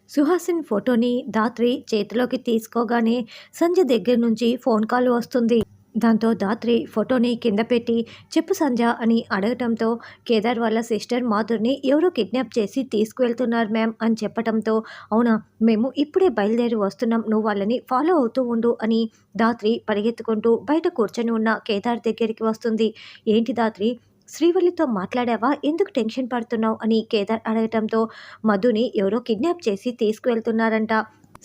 సుహాసిని ఫోటోని ధాత్రి చేతిలోకి తీసుకోగానే సంజయ్ దగ్గర నుంచి ఫోన్ కాల్ వస్తుంది. దాంతో ధాత్రి ఫోటోని కింద పెట్టి చెప్పు సంజ అని అడగటంతో కేదార్ వాళ్ళ సిస్టర్ మాధుర్ని ఎవరో కిడ్నాప్ చేసి తీసుకువెళ్తున్నారు మ్యామ్ అని చెప్పటంతో అవునా, మేము ఇప్పుడే బయలుదేరి వస్తున్నాం, నువ్వు వాళ్ళని ఫాలో అవుతూ ఉండు అని ధాత్రి పరిగెత్తుకుంటూ బయట కూర్చొని ఉన్న కేదార్ దగ్గరికి వస్తుంది. ఏంటి ధాత్రి, శ్రీవల్లితో మాట్లాడావా, ఎందుకు టెన్షన్ పడుతున్నావు అని కేదార్ అడగటంతో మధుని ఎవరో కిడ్నాప్ చేసి తీసుకువెళ్తున్నారంట,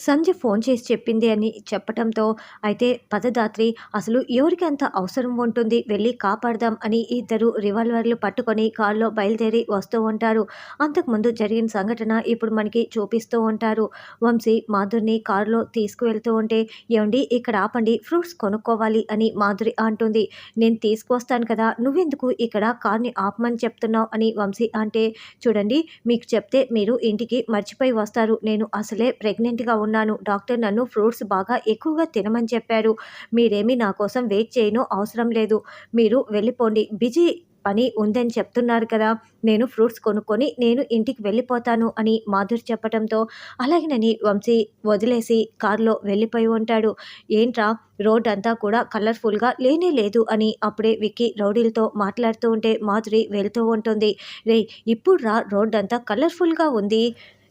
సంజయ్ ఫోన్ చేసి చెప్పింది అని చెప్పటంతో అయితే పదదాత్రి అసలు ఎవరికి అంత అవసరం ఉంటుంది, వెళ్ళి కాపాడదాం అని ఇద్దరు రివాల్వర్లు పట్టుకొని కారులో బయలుదేరి వస్తూ ఉంటారు. అంతకుముందు జరిగిన సంఘటన ఇప్పుడు మనకి చూపిస్తూ ఉంటారు. వంశీ మాధురిని కారులో తీసుకువెళ్తూ ఉంటే ఏమండి ఇక్కడ ఆపండి, ఫ్రూట్స్ కొనుక్కోవాలి అని మాధురి అంటుంది. నేను తీసుకువస్తాను కదా, నువ్వెందుకు ఇక్కడ కార్ని ఆపమని చెప్తున్నావు అని వంశీ అంటే, చూడండి మీకు చెప్తే మీరు ఇంటికి మర్చిపోయి వస్తారు, నేను అసలే ప్రెగ్నెంట్గా ఉన్నాను, డాక్టర్ నన్ను ఫ్రూట్స్ బాగా ఎక్కువగా తినమని చెప్పారు, మీరేమీ నా కోసం వెయిట్ చేయను అవసరం లేదు, మీరు వెళ్ళిపోండి, బిజీ పని ఉందని చెప్తున్నారు కదా, నేను ఫ్రూట్స్ కొనుక్కొని నేను ఇంటికి వెళ్ళిపోతాను అని మాధురి చెప్పడంతో అలాగేనని వంశీ వదిలేసి కారులో వెళ్ళిపోయి ఉంటాడు. ఏంట్రా రోడ్ అంతా కూడా కలర్ఫుల్గా లేనే లేదు అని అప్పుడే విక్కీ రౌడీలతో మాట్లాడుతూ ఉంటే మాధురి వెళ్తూ ఉంటుంది. రే ఇప్పుడు రా రోడ్ అంతా కలర్ఫుల్గా ఉంది,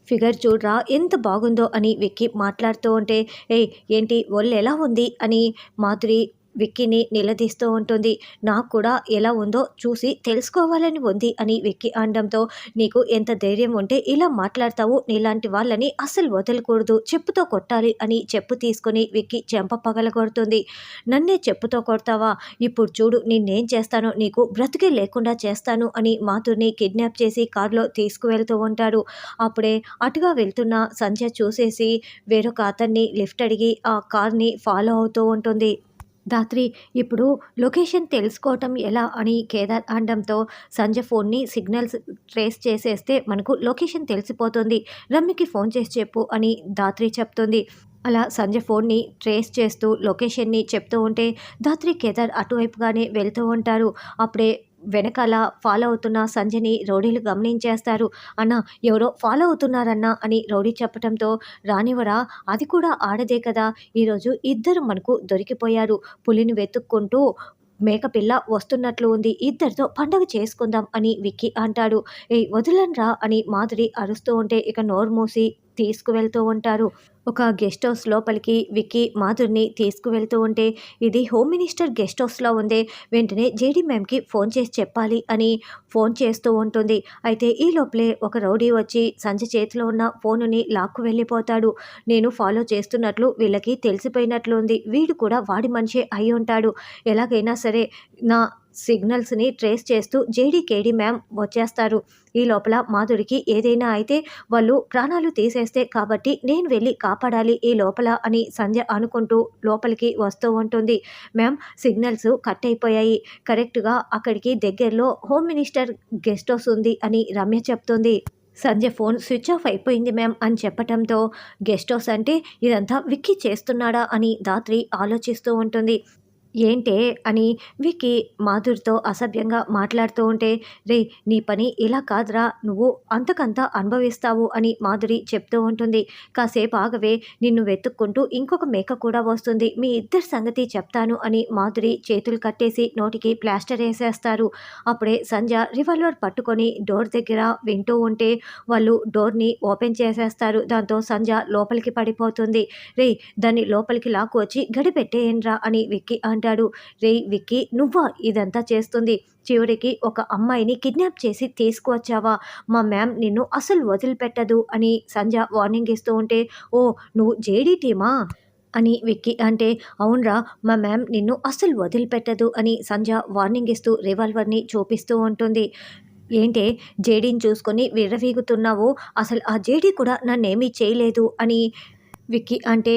ఫిగర్ చూడరా ఎంత బాగుందో అని విక్కీ మాట్లాడుతూ ఉంటే ఏయ్ ఏంటి ఒళ్ళు ఎలా ఉంది అని మాధురి విక్కీని నిలదీస్తూ ఉంటుంది. నాకు కూడా ఎలా ఉందో చూసి తెలుసుకోవాలని ఉంది అని విక్కీ అనడంతో నీకు ఎంత ధైర్యం ఉంటే ఇలా మాట్లాడతావు, నీలాంటి వాళ్ళని అస్సలు వదలకూడదు, చెప్పుతో కొట్టాలి అని చెప్పు తీసుకొని విక్కీ చెంప పగలగొడుతుంది. నన్నే చెప్పుతో కొడతావా, ఇప్పుడు చూడు నిన్నేం చేస్తానో, నీకు బ్రతికే లేకుండా చేస్తాను అని మాధురిని కిడ్నాప్ చేసి కారులో తీసుకువెళ్తూ ఉంటాడు. అప్పుడే అటుగా వెళ్తున్న సంధ్య చూసేసి వేరొక అతన్ని లిఫ్ట్ అడిగి ఆ కార్ని ఫాలో అవుతూ ఉంటుంది. ధాత్రి ఇప్పుడు లొకేషన్ తెలుసుకోవటం ఎలా అని కేదార్ అనడంతో సంజయ్ ఫోన్ని సిగ్నల్స్ ట్రేస్ చేసేస్తే మనకు లొకేషన్ తెలిసిపోతుంది, రమ్యకి ఫోన్ చేసి చెప్పు అని ధాత్రి చెప్తుంది. అలా సంజయ్ ఫోన్ని ట్రేస్ చేస్తూ లొకేషన్ని చెప్తూ ఉంటే ధాత్రి కేదార్ అటువైపుగానే వెళ్తూ ఉంటారు. అప్పుడే వెనకాల ఫాలో అవుతున్న సంజయ్ని రౌడీలు గమనించేస్తారు. అన్న ఎవరో ఫాలో అవుతున్నారన్నా అని రౌడీ చెప్పడంతో రానివరా, అది కూడా ఆడదే కదా, ఈరోజు ఇద్దరు మనకు దొరికిపోయారు, పులిని వెతుక్కుంటూ మేకపిల్ల వస్తున్నట్లు ఉంది, ఇద్దరితో పండగ చేసుకుందాం అని విక్కీ అంటాడు. ఏ వదలండ్రా అని మాధురి అరుస్తూ ఉంటే ఇక నోరు మూసి తీసుకువెళ్తూ ఉంటారు. ఒక గెస్ట్ హౌస్ లోపలికి విక్కీ మాధురిని తీసుకువెళ్తూ ఉంటే ఇది హోమ్ మినిస్టర్ గెస్ట్ హౌస్లో ఉందే, వెంటనే జేడీ మ్యామ్కి ఫోన్ చేసి చెప్పాలి అని ఫోన్ చేస్తూ ఉంటుంది. అయితే ఈ లోపలే ఒక రౌడీ వచ్చి సంజయ్ చేతిలో ఉన్న ఫోనుని లాక్కు వెళ్ళిపోతాడు. నేను ఫాలో చేస్తున్నట్లు వీళ్ళకి తెలిసిపోయినట్లు ఉంది, వీడు కూడా వాడి మనిషే అయి ఉంటాడు, ఎలాగైనా సరే నా సిగ్నల్స్ని ట్రేస్ చేస్తూ కేడీ మ్యామ్ వచ్చేస్తారు, ఈ లోపల మాధురికి ఏదైనా అయితే వాళ్ళు ప్రాణాలు తీసేస్తే కాబట్టి నేను వెళ్ళి కాపాడాలి ఈ లోపల అని సంధ్య అనుకుంటూ లోపలికి వస్తూ ఉంటుంది. మ్యామ్ సిగ్నల్స్ కట్ అయిపోయాయి, కరెక్ట్గా అక్కడికి దగ్గరలో హోమ్ మినిస్టర్ గెస్ట్ హౌస్ ఉంది అని రమ్య చెప్తుంది. సంధ్య ఫోన్ స్విచ్ ఆఫ్ అయిపోయింది మ్యామ్ అని చెప్పటంతో గెస్ట్ హౌస్ అంటే ఇదంతా విక్కీ చేస్తున్నాడా అని ధాత్రి ఆలోచిస్తూ ఉంటుంది. ఏంటే అని విక్కీ మాధురితో అసభ్యంగా మాట్లాడుతూ ఉంటే రే నీ పని ఇలా కాదురా, నువ్వు అంతకంతా అనుభవిస్తావు అని మాధురి చెప్తూ ఉంటుంది. కాసేపు ఆగవే, నిన్ను వెతుక్కుంటూ ఇంకొక మేక కూడా వస్తుంది, మీ ఇద్దరి సంగతి చెప్తాను అని మాధురి చేతులు కట్టేసి నోటికి ప్లాస్టర్ వేసేస్తారు. అప్పుడే సంధ్య రివాల్వర్ పట్టుకొని డోర్ దగ్గర వింటూ ఉంటే వాళ్ళు డోర్ని ఓపెన్ చేసేస్తారు. దాంతో సంధ్య లోపలికి పడిపోతుంది. రే దాన్ని లోపలికి లాక్కు వచ్చి గడి పెట్టేయండ్రా అని విక్కీ అంటాడు. రే విక్కీ నువ్వా ఇదంతా చేస్తుంది, చివరికి ఒక అమ్మాయిని కిడ్నాప్ చేసి తీసుకువచ్చావా, మా మ్యామ్ నిన్ను అసలు వదిలిపెట్టదు అని సంధ్య వార్నింగ్ ఇస్తూ ఉంటే ఓ నువ్వు జేడీ టీమా అని విక్కీ అంటే అవునరా, మా మ్యామ్ నిన్ను అస్సలు వదిలిపెట్టదు అని సంధ్య వార్నింగ్ ఇస్తూ రివాల్వర్ని చూపిస్తూ ఉంటుంది. ఏంటే జేడీని చూసుకొని విర్రవీగుతున్నావు, అసలు ఆ జేడీ కూడా నన్నేమీ చేయలేదు అని విక్కీ అంటే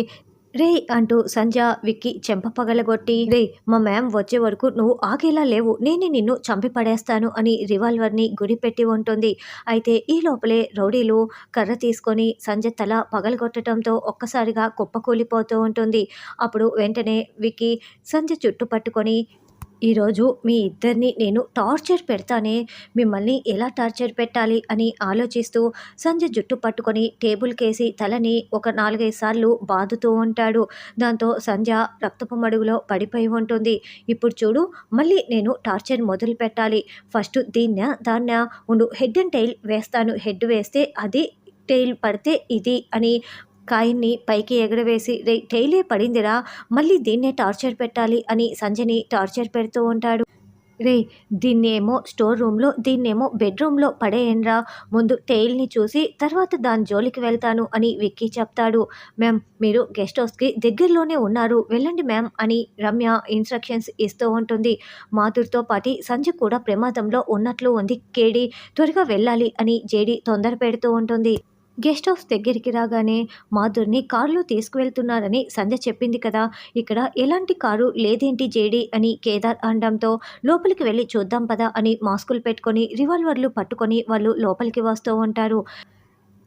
రే అంటూ సంధ్య విక్కీ చెంప పగలగొట్టి రే మా మ్యామ్ వచ్చే వరకు నువ్వు ఆగేలా లేవు, నేనే నిన్ను చంపి పడేస్తాను అని రివాల్వర్ని గురిపెట్టి ఉంటుంది. అయితే ఈ లోపలే రౌడీలు కర్ర తీసుకొని సంధ్య తల పగలగొట్టడంతో ఒక్కసారిగా కుప్పకూలిపోతూ ఉంటుంది. అప్పుడు వెంటనే విక్కీ సంధ్య చుట్టు పట్టుకొని ఈరోజు మీ ఇద్దరిని నేను టార్చర్ పెడతానే, మిమ్మల్ని ఎలా టార్చర్ పెట్టాలి అని ఆలోచిస్తూ సంజయ్ జుట్టు పట్టుకొని టేబుల్కేసి తలని ఒక 4-5 సార్లు బాదుతూ ఉంటాడు. దాంతో సంధ్య రక్తపు మడుగులో పడిపోయి ఉంటుంది. ఇప్పుడు చూడు, మళ్ళీ నేను టార్చర్ మొదలు పెట్టాలి. ఫస్ట్ దీన్నా దాన్నా ఉండు, హెడ్ అండ్ టైల్ వేస్తాను, హెడ్ వేస్తే అది, టెయిల్ పడితే ఇది అని కాయిన్ని పైకి ఎగరవేసి, రే టెయిలే పడిందిరా, మళ్ళీ దీన్నే టార్చర్ పెట్టాలి అని సంజయ్ని టార్చర్ పెడుతూ ఉంటాడు. రే దీన్నేమో స్టోర్ రూమ్లో, దీన్నేమో బెడ్రూమ్లో పడేయండ్రా, ముందు టెయిల్ని చూసి తర్వాత దాని జోలికి వెళ్తాను అని విక్కీ చెప్తాడు. మ్యామ్ మీరు గెస్ట్ హౌస్కి దగ్గరలోనే ఉన్నారు, వెళ్ళండి మ్యామ్ అని రమ్య ఇన్స్ట్రక్షన్స్ ఇస్తూ ఉంటుంది. మాధుర్తో పాటు సంజయ్ కూడా ప్రమాదంలో ఉన్నట్లు ఉంది, కేడి త్వరగా వెళ్ళాలి అని జేడి తొందర పెడుతూ ఉంటుంది. గెస్ట్ హౌస్ దగ్గరికి రాగానే మాధుర్ని కారులో తీసుకువెళ్తున్నారని సంధ్య చెప్పింది కదా, ఇక్కడ ఎలాంటి కారు లేదేంటి జేడి అని కేదార్ అనడంతో లోపలికి వెళ్ళి చూద్దాం పదా అని మాస్కులు పెట్టుకొని రివాల్వర్లు పట్టుకొని వాళ్ళు లోపలికి వస్తూ ఉంటారు.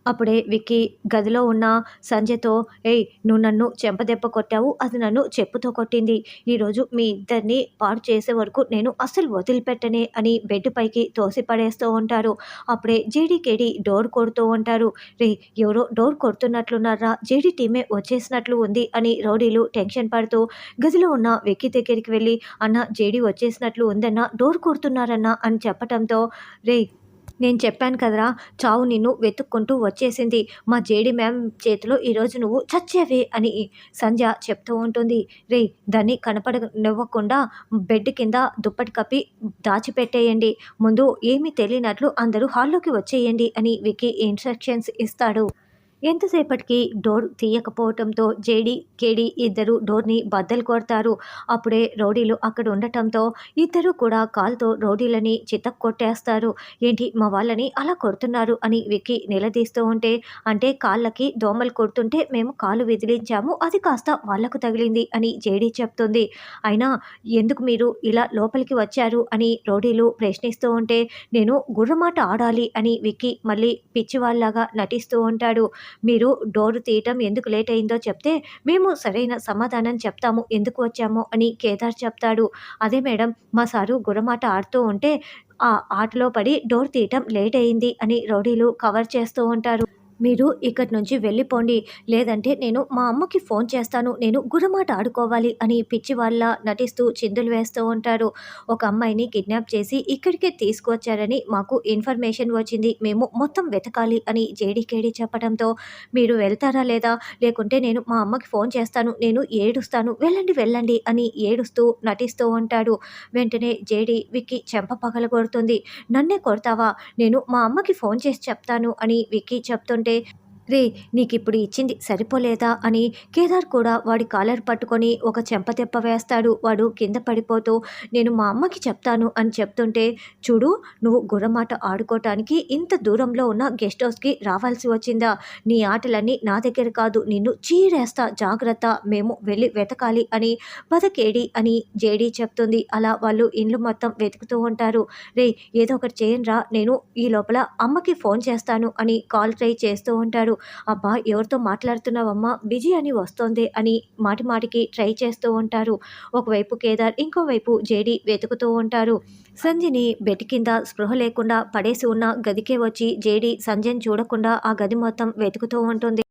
అప్పుడే విక్కీ గదిలో ఉన్న సంజయ్తో, ఏయ్ నువ్వు నన్ను చెంపదెబ్బ కొట్టావు, అది నన్ను చెప్పుతో కొట్టింది, ఈరోజు మీ ఇద్దరిని పాడు చేసే వరకు నేను అస్సలు వదిలిపెట్టనే అని బెడ్ పైకి తోసి పడేస్తూ ఉంటారు. అప్పుడే జేడీకేడి డోర్ కొడుతూ ఉంటారు. రే ఎవరో డోర్ కొడుతున్నట్లున్నారా, జేడీ టీమే వచ్చేసినట్లు ఉంది అని రౌడీలు టెన్షన్ పడుతూ గదిలో ఉన్న విక్కీ దగ్గరికి వెళ్ళి, అన్న జేడీ వచ్చేసినట్లు ఉందన్న, డోర్ కొడుతున్నారన్న అని చెప్పటంతో, రే నేను చెప్పాను కదరా, చావు నిన్ను వెతుక్కుంటూ వచ్చేసింది, మా జేడి మ్యామ్ చేతిలో ఈరోజు నువ్వు చచ్చేవే అని సంధ్య చెప్తూ ఉంటుంది. రే దాన్ని కనపడనివ్వకుండా బెడ్ కింద దుప్పటి కప్పి దాచిపెట్టేయండి, ముందు ఏమీ తెలియనట్లు అందరూ హాల్లోకి వచ్చేయండి అని విక్కీ ఇన్స్ట్రక్షన్స్ ఇస్తాడు. ఎంతసేపటికి డోర్ తీయకపోవటంతో జేడి కేడి ఇద్దరు డోర్ని బద్దలు కొడతారు. అప్పుడే రౌడీలు అక్కడ ఉండటంతో ఇద్దరు కూడా కాలుతో రౌడీలని చితక్కొట్టేస్తారు. ఏంటి మా వాళ్ళని అలా కొడుతున్నారు అని విక్కీ నిలదీస్తూ ఉంటే, అంటే కాళ్ళకి దోమలు కొడుతుంటే మేము కాలు విదిలించాము, అది కాస్త వాళ్లకు తగిలింది అని జేడి చెప్తుంది. అయినా ఎందుకు మీరు ఇలా లోపలికి వచ్చారు అని రౌడీలు ప్రశ్నిస్తూ ఉంటే, నేను గుర్రమాట ఆడాలి అని విక్కీ మళ్ళీ పిచ్చివాళ్లాగా నటిస్తూ ఉంటాడు. మీరు డోరు తీయటం ఎందుకు లేట్ అయిందో చెప్తే మేము సరైన సమాధానం చెప్తాము ఎందుకు వచ్చామో అని కేదార్ చెప్తాడు. అదే మేడం, మా సారు గుర్రమాట ఆడుతూ ఉంటే ఆ ఆటలో పడి డోర్ తీయటం లేట్ అయింది అని రౌడీలు కవర్ చేస్తూ ఉంటారు. మీరు ఇక్కడి నుంచి వెళ్ళిపోండి, లేదంటే నేను మా అమ్మకి ఫోన్ చేస్తాను, నేను గుర్రమాట ఆడుకోవాలి అని పిచ్చి వాళ్ళ నటిస్తూ చిందులు వేస్తూ ఉంటారు. ఒక అమ్మాయిని కిడ్నాప్ చేసి ఇక్కడికే తీసుకువచ్చారని మాకు ఇన్ఫర్మేషన్ వచ్చింది, మేము మొత్తం వెతకాలి అని జేడీకేడి చెప్పడంతో, మీరు వెళ్తారా లేదా, లేకుంటే నేను మా అమ్మకి ఫోన్ చేస్తాను, నేను ఏడుస్తాను, వెళ్ళండి వెళ్ళండి అని ఏడుస్తూ నటిస్తూ ఉంటాడు. వెంటనే జేడీ విక్కీ చెంప పగలగొడుతుంది. నన్నే కొడతావా, నేను మా అమ్మకి ఫోన్ చేసి చెప్తాను అని విక్కీ చెప్తుంటే, రే నీకిప్పుడు ఇచ్చింది సరిపోలేదా అని కేదార్ కూడా వాడి కాలర్ పట్టుకొని ఒక చెంపదెబ్బ వేస్తాడు. వాడు కింద పడిపోతూ, నేను మా అమ్మకి చెప్తాను అని చెప్తుంటే, చూడు నువ్వు గుర్రమాట ఆడుకోవటానికి ఇంత దూరంలో ఉన్న గెస్ట్ హౌస్కి రావాల్సి వచ్చిందా, నీ ఆటలన్నీ నా దగ్గర కాదు, నిన్ను చీరేస్తా జాగ్రత్త, మేము వెళ్ళి వెతకాలి అని బతకేడి అని జేడీ చెప్తుంది. అలా వాళ్ళు ఇండ్లు మొత్తం వెతుకుతూ ఉంటారు. రే ఏదో ఒకటి చేయండిరా, నేను ఈ లోపల అమ్మకి ఫోన్ చేస్తాను అని కాల్ ట్రై చేస్తూ ఉంటారు. అబ్బా ఎవరితో మాట్లాడుతున్నావమ్మా, బిజీ అని వస్తోంది అని మాటి మాటికి ట్రై చేస్తూ ఉంటారు. ఒకవైపు కేదార్, ఇంకోవైపు జేడి వెతుకుతూ ఉంటారు. సంజయ్ని బెడ్ కింద స్పృహ లేకుండా పడేసి ఉన్న గదికే వచ్చి జేడి సంజయ్ని చూడకుండా ఆ గది మొత్తం వెతుకుతూ ఉంటుంది.